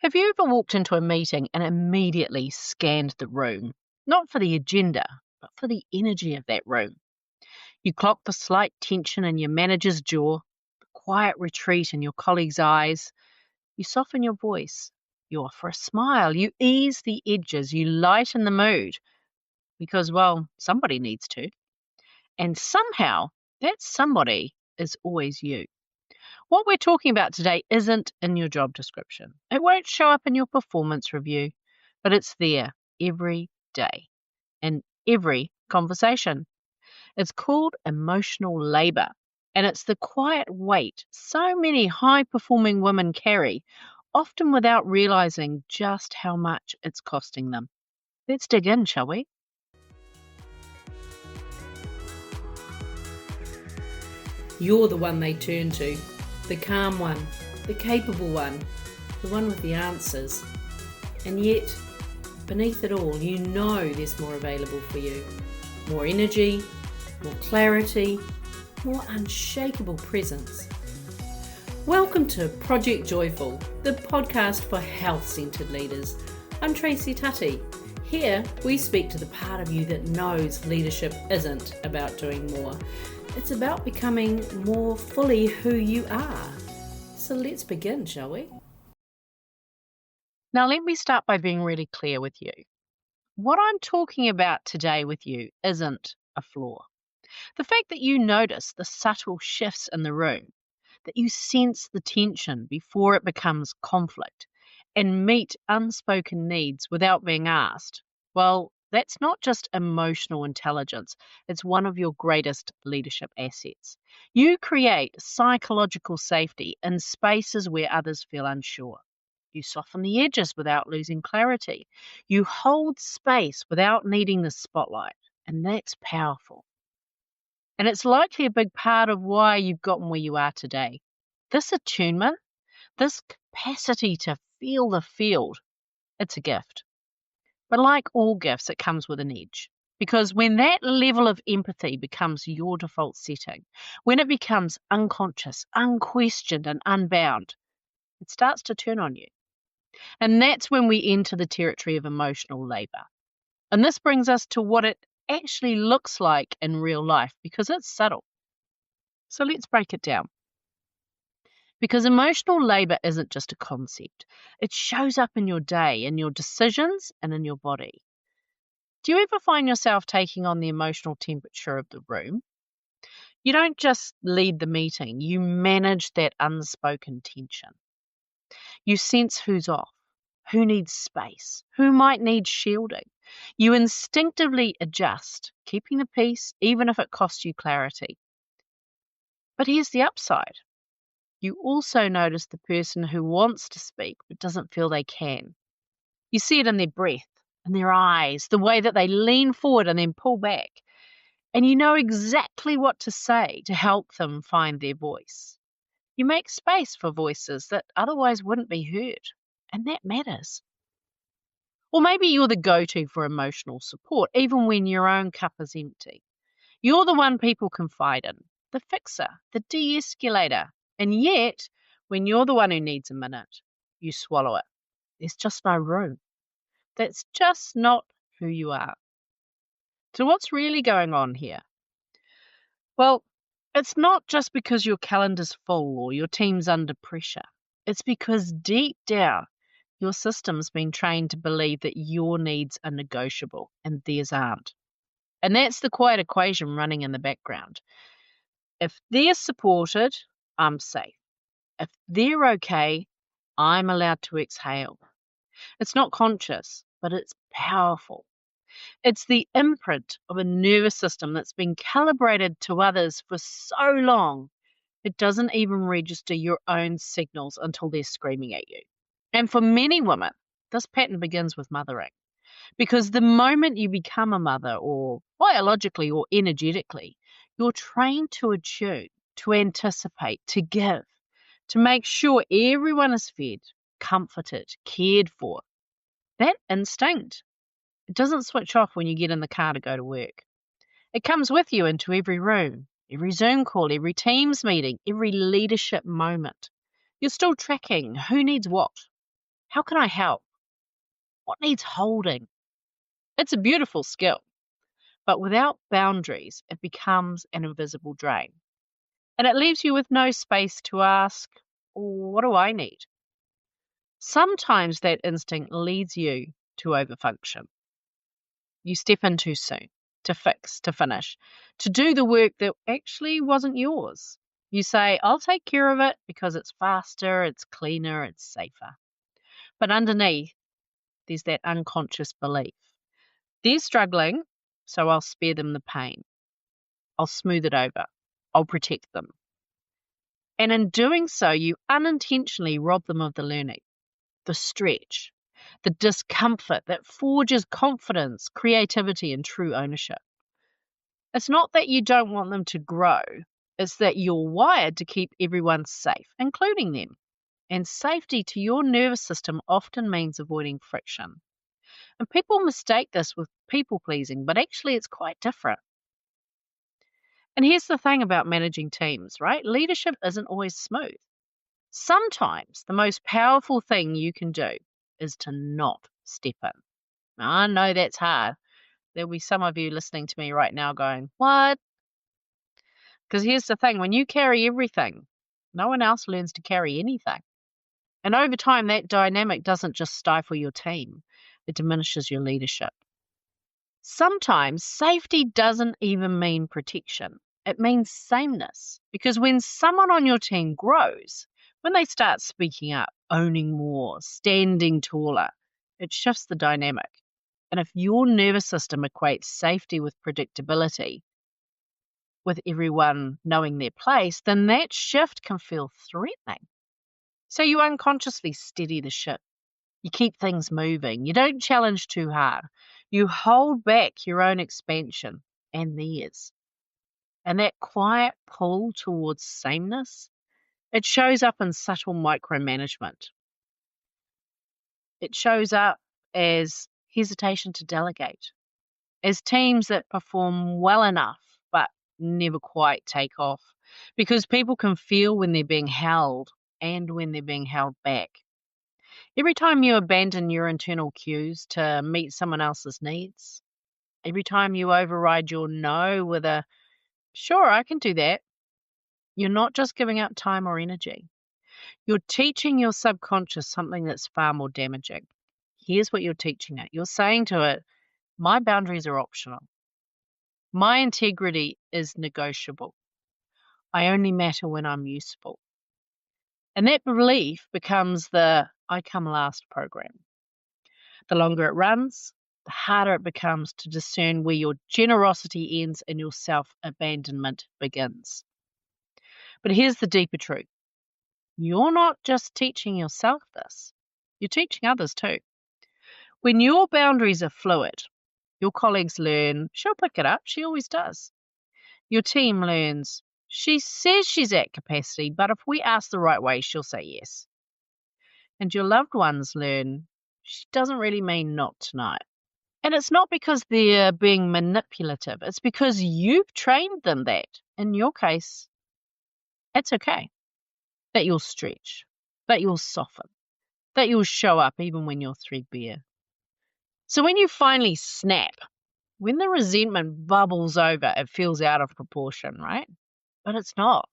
Have you ever walked into a meeting and immediately scanned the room? Not for the agenda, but for the energy of that room. You clock the slight tension in your manager's jaw, the quiet retreat in your colleagues' eyes. You soften your voice. You offer a smile. You ease the edges. You lighten the mood. Because, well, somebody needs to. And somehow, that somebody is always you. What we're talking about today isn't in your job description. It won't show up in your performance review, but it's there every day in every conversation. It's called emotional labor, and it's the quiet weight so many high-performing women carry, often without realizing just how much it's costing them. Let's dig in, shall we? You're the one they turn to, the calm one, the capable one, the one with the answers. And yet, beneath it all, you know there's more available for you. More energy, more clarity, more unshakable presence. Welcome to Project Joyful, the podcast for health-centered leaders. I'm Tracy Tutty. Here, we speak to the part of you that knows leadership isn't about doing more. It's about becoming more fully who you are. So let's begin, shall we? Now, let me start by being really clear with you. What I'm talking about today with you isn't a flaw. The fact that you notice the subtle shifts in the room, that you sense the tension before it becomes conflict, and meet unspoken needs without being asked, well, that's not just emotional intelligence, it's one of your greatest leadership assets. You create psychological safety in spaces where others feel unsure. You soften the edges without losing clarity. You hold space without needing the spotlight, and that's powerful. And it's likely a big part of why you've gotten where you are today. This attunement, this capacity to feel the field, it's a gift. But like all gifts, it comes with an edge. Because when that level of empathy becomes your default setting, when it becomes unconscious, unquestioned, and unbound, it starts to turn on you. And that's when we enter the territory of emotional labor. And this brings us to what it actually looks like in real life, because it's subtle. So let's break it down. Because emotional labor isn't just a concept. It shows up in your day, in your decisions, and in your body. Do you ever find yourself taking on the emotional temperature of the room? You don't just lead the meeting, you manage that unspoken tension. You sense who's off, who needs space, who might need shielding. You instinctively adjust, keeping the peace, even if it costs you clarity. But here's the upside. You also notice the person who wants to speak but doesn't feel they can. You see it in their breath, in their eyes, the way that they lean forward and then pull back. And you know exactly what to say to help them find their voice. You make space for voices that otherwise wouldn't be heard, and that matters. Or maybe you're the go-to for emotional support, even when your own cup is empty. You're the one people confide in, the fixer, the de-escalator. And yet, when you're the one who needs a minute, you swallow it. There's just no room. That's just not who you are. So what's really going on here? Well, it's not just because your calendar's full or your team's under pressure. It's because deep down, your system's been trained to believe that your needs are negotiable and theirs aren't. And that's the quiet equation running in the background. If they're supported, I'm safe. If they're okay, I'm allowed to exhale. It's not conscious, but it's powerful. It's the imprint of a nervous system that's been calibrated to others for so long, it doesn't even register your own signals until they're screaming at you. And for many women, this pattern begins with mothering. Because the moment you become a mother, or biologically or energetically, you're trained to attune, to anticipate, to give, to make sure everyone is fed, comforted, cared for. That instinct, it doesn't switch off when you get in the car to go to work. It comes with you into every room, every Zoom call, every Teams meeting, every leadership moment. You're still tracking who needs what, How can I help? What needs holding? It's a beautiful skill, but without boundaries, it becomes an invisible drain. And it leaves you with no space to ask, what do I need? Sometimes that instinct leads you to overfunction. You step in too soon, to fix, to finish, to do the work that actually wasn't yours. You say, I'll take care of it because it's faster, it's cleaner, it's safer. But underneath, there's that unconscious belief. They're struggling, so I'll spare them the pain. I'll smooth it over. I'll protect them. And in doing so, you unintentionally rob them of the learning, the stretch, the discomfort that forges confidence, creativity, and true ownership. It's not that you don't want them to grow, it's that you're wired to keep everyone safe, including them. And safety to your nervous system often means avoiding friction. And people mistake this with people pleasing, but actually it's quite different. And here's the thing about managing teams, right? Leadership isn't always smooth. Sometimes the most powerful thing you can do is to not step in. Now, I know that's hard. There'll be some of you listening to me right now going, what? Because here's the thing, when you carry everything, no one else learns to carry anything. And over time, that dynamic doesn't just stifle your team, it diminishes your leadership. Sometimes safety doesn't even mean protection. It means sameness. Because when someone on your team grows, when they start speaking up, owning more, standing taller, it shifts the dynamic. And if your nervous system equates safety with predictability, with everyone knowing their place, then that shift can feel threatening. So you unconsciously steady the ship. You keep things moving. You don't challenge too hard. You hold back your own expansion and theirs. And that quiet pull towards sameness, it shows up in subtle micromanagement. It shows up as hesitation to delegate, as teams that perform well enough but never quite take off, because people can feel when they're being held and when they're being held back. Every time you abandon your internal cues to meet someone else's needs, every time you override your no with a, sure, I can do that, you're not just giving up time or energy. You're teaching your subconscious something that's far more damaging. Here's what you're teaching it. You're saying to it, my boundaries are optional. My integrity is negotiable. I only matter when I'm useful. And that belief becomes the I come last program. The longer it runs, the harder it becomes to discern where your generosity ends and your self-abandonment begins. But here's the deeper truth. You're not just teaching yourself this. You're teaching others too. When your boundaries are fluid, your colleagues learn, she'll pick it up, she always does. Your team learns, she says she's at capacity, but if we ask the right way, she'll say yes. And your loved ones learn, she doesn't really mean not tonight. And it's not because they're being manipulative. It's because you've trained them that, in your case, it's okay. That you'll stretch, that you'll soften, that you'll show up even when you're threadbare. So when you finally snap, when the resentment bubbles over, it feels out of proportion, right? But it's not,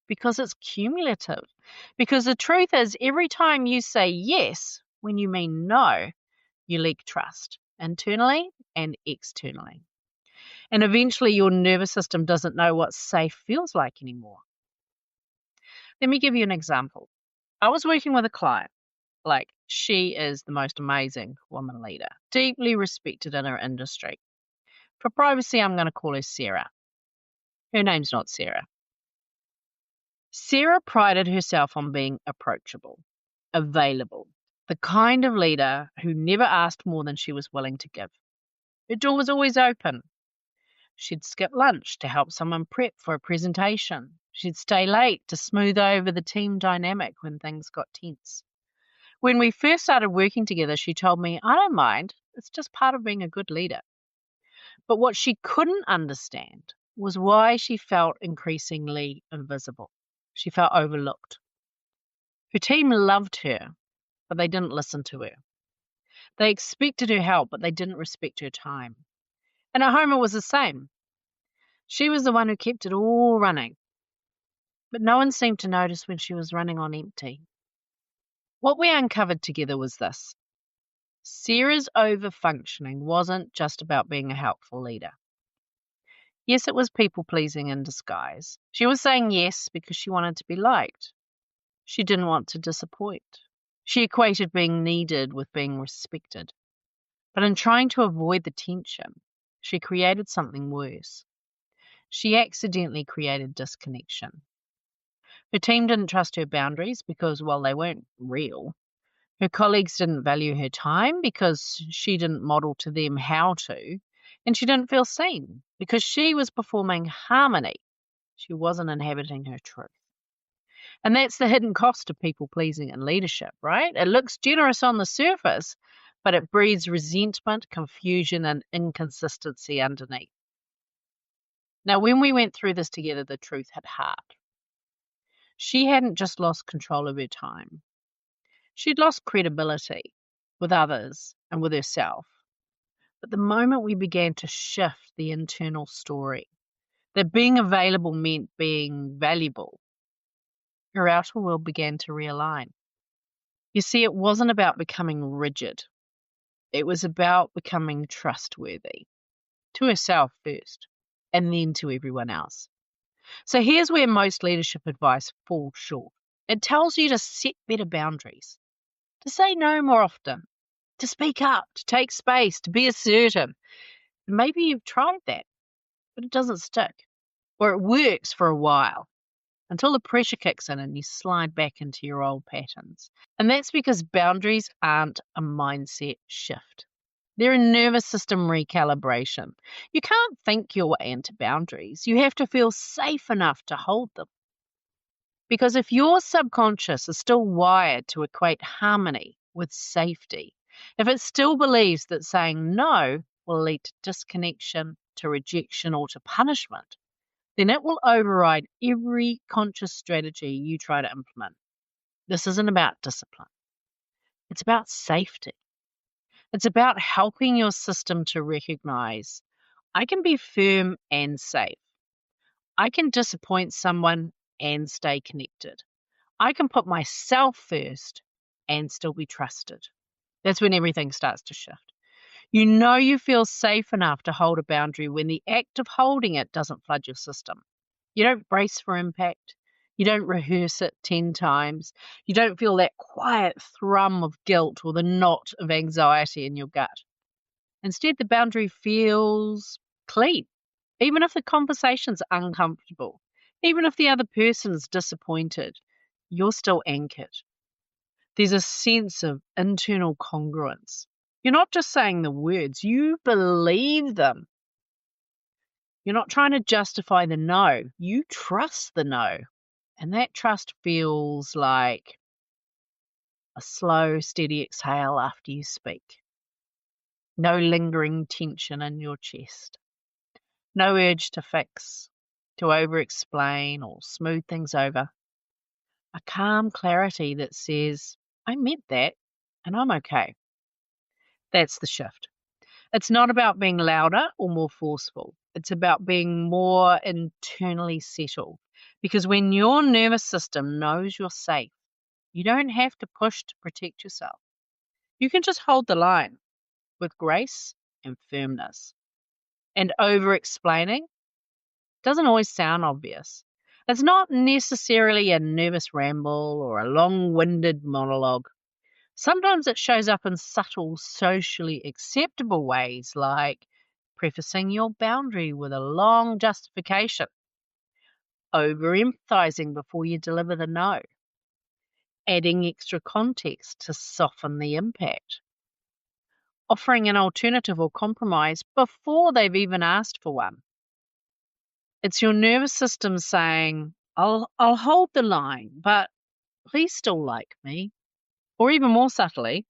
because it's cumulative. Because the truth is, every time you say yes when you mean no, you leak trust, internally and externally. And eventually your nervous system doesn't know what safe feels like anymore. Let me give you an example. I was working with a client. She is the most amazing woman leader, deeply respected in her industry. For privacy, I'm going to call her Sarah. Her name's not Sarah. Sarah prided herself on being approachable, available, the kind of leader who never asked more than she was willing to give. Her door was always open. She'd skip lunch to help someone prep for a presentation. She'd stay late to smooth over the team dynamic when things got tense. When we first started working together, she told me, I don't mind. It's just part of being a good leader. But what she couldn't understand was why she felt increasingly invisible. She felt overlooked. Her team loved her, but they didn't listen to her. They expected her help, but they didn't respect her time. And at home it was the same. She was the one who kept it all running, but no one seemed to notice when she was running on empty. What we uncovered together was this. Sarah's overfunctioning wasn't just about being a helpful leader. Yes, it was people-pleasing in disguise. She was saying yes because she wanted to be liked. She didn't want to disappoint. She equated being needed with being respected. But in trying to avoid the tension, she created something worse. She accidentally created disconnection. Her team didn't trust her boundaries because, well, they weren't real. Her colleagues didn't value her time because she didn't model to them how to. And she didn't feel seen because she was performing harmony. She wasn't inhabiting her truth. And that's the hidden cost of people pleasing in leadership, right? It looks generous on the surface, but it breeds resentment, confusion, and inconsistency underneath. Now, when we went through this together, the truth hit hard. She hadn't just lost control of her time. She'd lost credibility with others and with herself. But the moment we began to shift the internal story, that being available meant being valuable, her outer world began to realign. You see, it wasn't about becoming rigid. It was about becoming trustworthy. To herself first, and then to everyone else. So here's where most leadership advice falls short. It tells you to set better boundaries, to say no more often, to speak up, to take space, to be assertive. Maybe you've tried that, but it doesn't stick. Or it works for a while, until the pressure kicks in and you slide back into your old patterns. And that's because boundaries aren't a mindset shift. They're a nervous system recalibration. You can't think your way into boundaries. You have to feel safe enough to hold them. Because if your subconscious is still wired to equate harmony with safety, if it still believes that saying no will lead to disconnection, to rejection, or to punishment, then it will override every conscious strategy you try to implement. This isn't about discipline. It's about safety. It's about helping your system to recognize, I can be firm and safe. I can disappoint someone and stay connected. I can put myself first and still be trusted. That's when everything starts to shift. You know you feel safe enough to hold a boundary when the act of holding it doesn't flood your system. You don't brace for impact. You don't rehearse it 10 times. You don't feel that quiet thrum of guilt or the knot of anxiety in your gut. Instead, the boundary feels clean, even if the conversation's uncomfortable, even if the other person's disappointed, you're still anchored. There's a sense of internal congruence. You're not just saying the words, you believe them. You're not trying to justify the no, you trust the no. And that trust feels like a slow, steady exhale after you speak. No lingering tension in your chest. No urge to fix, to over-explain or smooth things over. A calm clarity that says, I meant that and I'm okay. That's the shift. It's not about being louder or more forceful. It's about being more internally settled. Because when your nervous system knows you're safe, you don't have to push to protect yourself. You can just hold the line with grace and firmness. And over-explaining doesn't always sound obvious. It's not necessarily a nervous ramble or a long-winded monologue. Sometimes it shows up in subtle, socially acceptable ways, like prefacing your boundary with a long justification, over-emphasizing before you deliver the no, adding extra context to soften the impact, offering an alternative or compromise before they've even asked for one. It's your nervous system saying, I'll hold the line, but please still like me. Or even more subtly,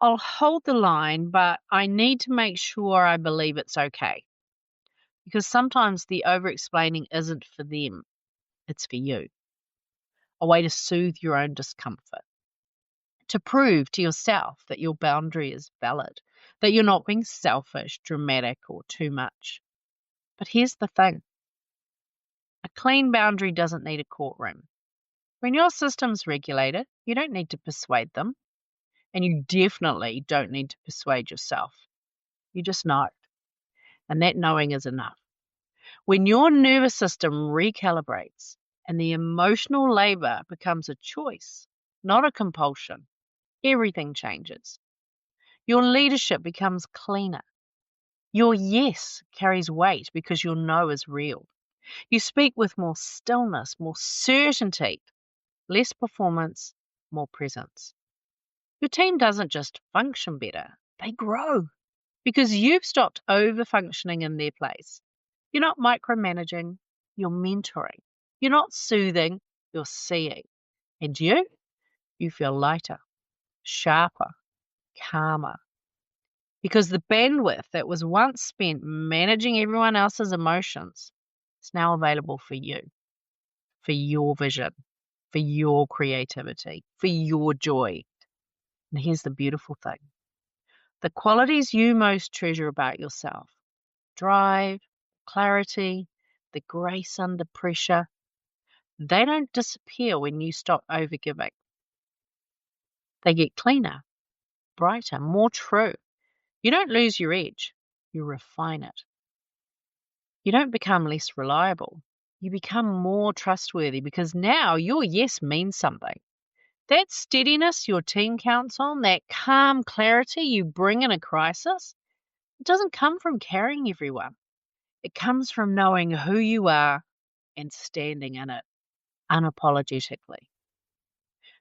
I'll hold the line, but I need to make sure I believe it's okay. Because sometimes the over-explaining isn't for them, it's for you. A way to soothe your own discomfort. to prove to yourself that your boundary is valid, that you're not being selfish, dramatic, or too much. But here's the thing. A clean boundary doesn't need a courtroom. When your system's regulated, you don't need to persuade them, and you definitely don't need to persuade yourself. You just know, and that knowing is enough. When your nervous system recalibrates and the emotional labor becomes a choice, not a compulsion, everything changes. Your leadership becomes cleaner. Your yes carries weight because your no is real. You speak with more stillness, more certainty, less performance, more presence. Your team doesn't just function better, they grow because you've stopped over-functioning in their place. You're not micromanaging, you're mentoring. You're not soothing, you're seeing. And you feel lighter, sharper, calmer. Because the bandwidth that was once spent managing everyone else's emotions is now available for you, for your vision, for your creativity, for your joy. And here's the beautiful thing. The qualities you most treasure about yourself, drive, clarity, the grace under pressure, they don't disappear when you stop overgiving. They get cleaner, brighter, more true. You don't lose your edge, you refine it. You don't become less reliable. You become more trustworthy because now your yes means something. That steadiness your team counts on, that calm clarity you bring in a crisis, it doesn't come from carrying everyone. It comes from knowing who you are and standing in it unapologetically.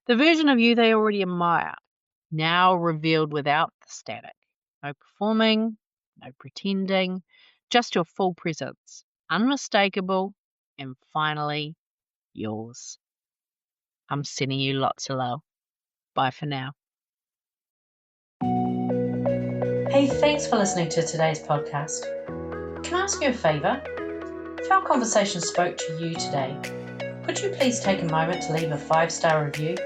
The version of you they already admire, now revealed without the static. No performing, no pretending, just your full presence, unmistakable, and finally, yours. I'm sending you lots of love. Bye for now. Hey, thanks for listening to today's podcast. Can I ask you a favour? If our conversation spoke to you today, could you please take a moment to leave a 5-star review?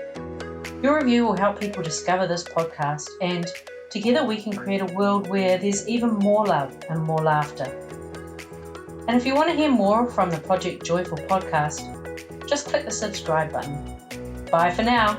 Your review will help people discover this podcast, and together we can create a world where there's even more love and more laughter. And if you want to hear more from the Project Joyful podcast, just click the subscribe button. Bye for now.